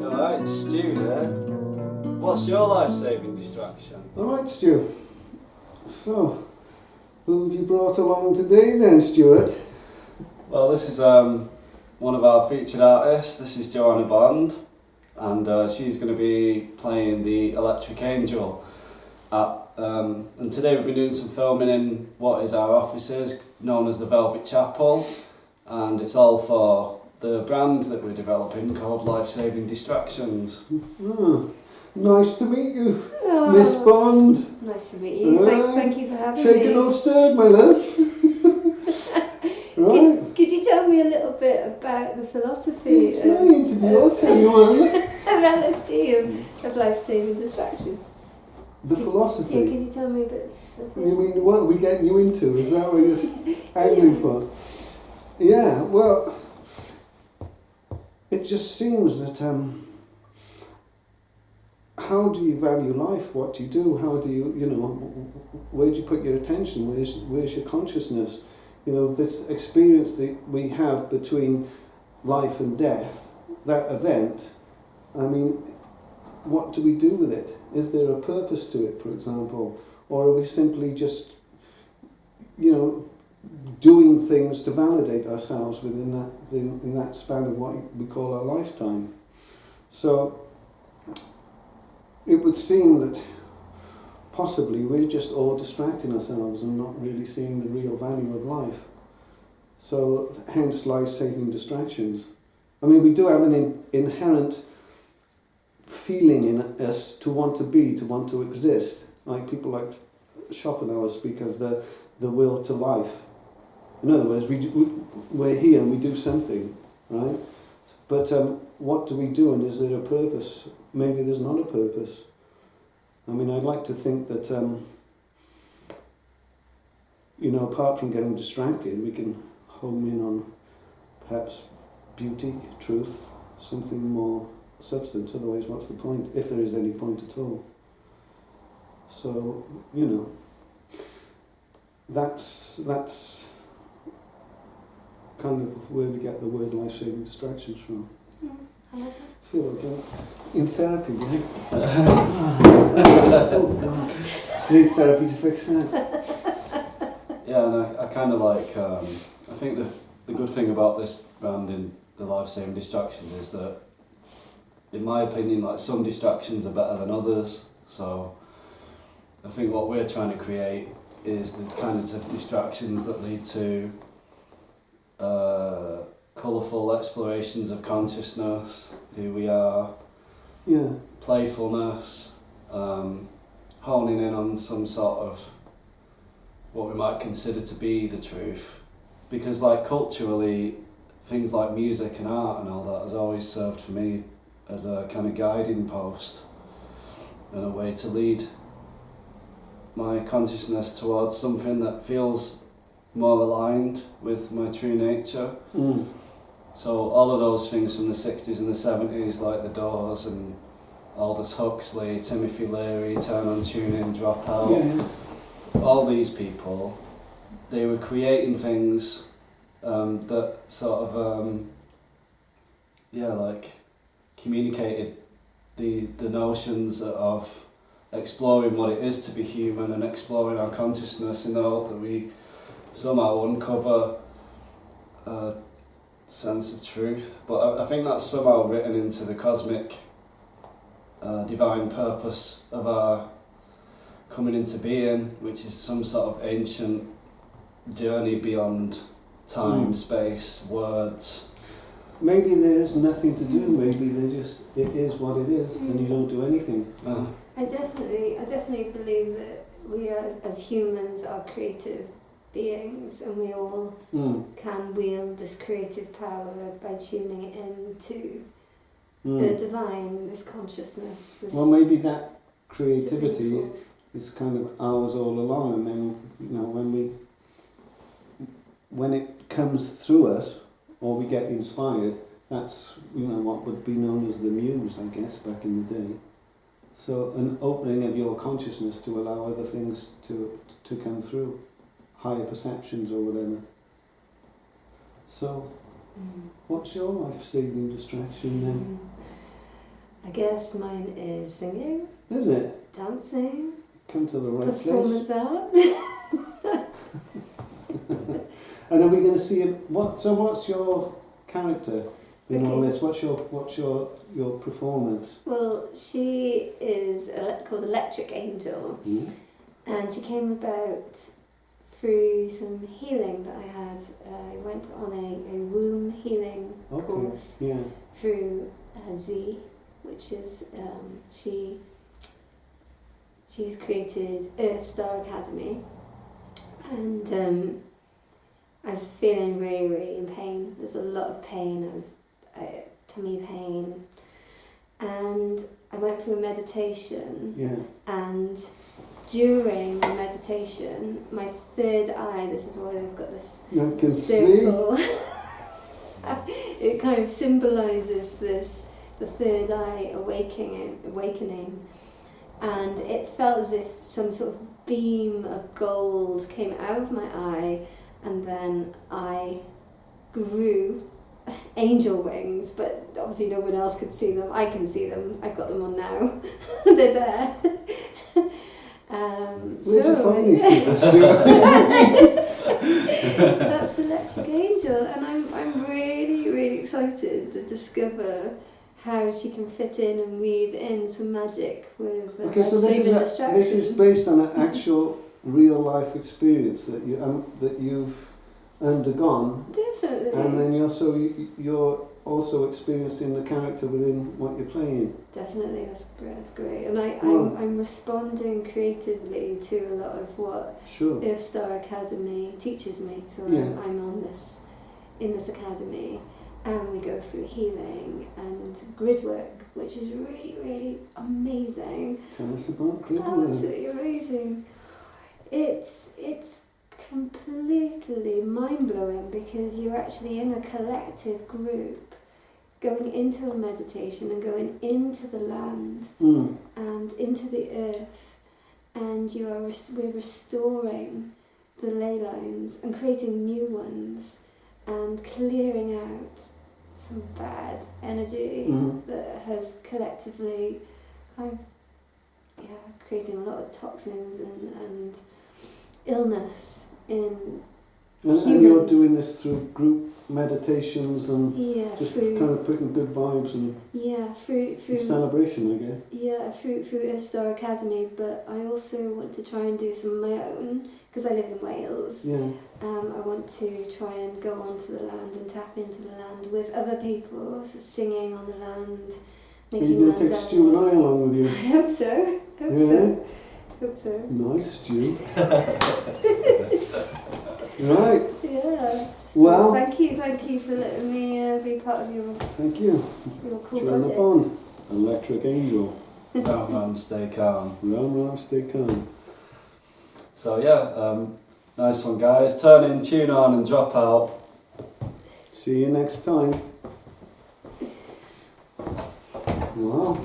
Alright, Stu here. What's your life-saving distraction? Alright, Stu. So, who have you brought along today then, Stuart? Well, this is one of our featured artists. This is Joanna Bond, and she's going to be playing the Electric Angel. And today we've been doing some filming in what is our offices, known as the Velvet Chapel, and it's all for the brand that we're developing called Life Saving Distractions. Nice to meet you, Oh, Miss Bond. Nice to meet you. Thank you for having Shaken me. or stirred, my love. Right. Could you tell me a little bit about the philosophy It's my interview, I'll tell you what. of LSD, of life-saving distractions? The philosophy. Yeah, could you tell me a bit? You mean what are we getting you into? Is that what you're angling for? Yeah, well, it just seems that how do you value life? What do you do? How do you, where do you put your attention? Where's your consciousness? This experience that we have between life and death, that event, I mean, what do we do with it? Is there a purpose to it, for example? Or are we simply just, doing things to validate ourselves within that in that span of what we call our lifetime? So it would seem that possibly we're just all distracting ourselves and not really seeing the real value of life. So hence life-saving distractions. I mean, we do have an inherent feeling in us to want to exist. Like people like Schopenhauer speak of the will to life. In other words, we're here and we do something, right? But what do we do, and is there a purpose? Maybe there's not a purpose. I mean, I'd like to think that, apart from getting distracted, we can home in on perhaps beauty, truth, something more substance. Otherwise, what's the point, if there is any point at all? So, that's kind of where we get the word life-saving distractions from. I love I feel like I'm in therapy, yeah? Oh God, need therapy to fix that. Yeah, and I kind of like, I think the good thing about this brand in the life-saving distractions is that, in my opinion, like some distractions are better than others. So I think what we're trying to create is the kinds of distractions that lead to colourful explorations of consciousness, who we are, Yeah. playfulness, honing in on some sort of what we might consider to be the truth. Because like culturally, things like music and art and all that has always served for me as a kind of guiding post and a way to lead my consciousness towards something that feels more aligned with my true nature. Mm. So all of those things from the 60s and the 70s, like The Doors and Aldous Huxley, Timothy Leary, Turn On, Tune In, Drop Out, all these people, they were creating things that sort of, communicated the notions of exploring what it is to be human and exploring our consciousness in the hope that we somehow uncover a sense of truth. But I think that's somehow written into the cosmic divine purpose of our coming into being, which is some sort of ancient journey beyond time, space, words. Maybe there is nothing to do, maybe it is what it is, and you don't do anything. I definitely believe that we are, as humans, are creative beings, and we all can wield this creative power by tuning into the divine, this consciousness. This Well, maybe that creativity is kind of ours all along, and then when it comes through us, or we get inspired, that's what would be known as the muse, I guess, back in the day. So an opening of your consciousness to allow other things to come through, higher perceptions or whatever. So, what's your life-saving distraction then? I guess mine is singing, Is it? dancing, Come to the right place. performance art. And are we going to see it? So what's your character in all Okay. this? What's your performance? Well, she is called Electric Angel, Mm. and she came about through some healing that I had. I went on a womb healing Okay. course Yeah. through Z, which is she's created Earth Star Academy, and I was feeling really, really in pain. There was a lot of pain. I was tummy pain, and I went through a meditation. Yeah. And during the meditation, my third eye. This is why they've got this You can circle. It kind of symbolises the third eye awakening, and it felt as if some sort of beam of gold came out of my eye, and then I grew angel wings, but obviously no one else could see them. I can see them. I've got them on now. They're there. Where'd you find these people, Stuart? That's Electric Angel, and I'm really, really excited to discover how she can fit in and weave in some magic with Okay, so saving this is distraction. based on an actual real life experience that you've undergone, Definitely. and then you're also experiencing the character within what you're playing. Definitely, that's great. And Well- I'm responding creatively to a lot of what Sure. Earth Star Academy teaches me. So Yeah. I'm in this academy, and we go through healing and grid work, which is really, really amazing. Tell us about grid Oh, work. absolutely amazing. It's completely mind-blowing because you're actually in a collective group going into a meditation and going into the land Mm. and into the earth, and we're restoring the ley lines and creating new ones and clearing out some bad energy Mm. that has collectively kind of creating a lot of toxins and illness in And you're Humans. doing this through group meditations and just through kind of putting good vibes and through celebration, I guess. through Earth Star Academy, but I also want to try and do some of my own because I live in Wales. Yeah. I want to try and go onto the land and tap into the land with other people, so singing on the land, Are making you going to take mandalas. Stu and I along with you? I hope so. Hope so. Nice, Stu. Right. Yeah. So Well- thank you for letting me be part of your Thank you. cool Joanna project. Bond. Electric Angel. Stay calm. Ram, stay calm. So yeah, nice one, guys. Turn in, tune on, and drop out. See you next time. Wow.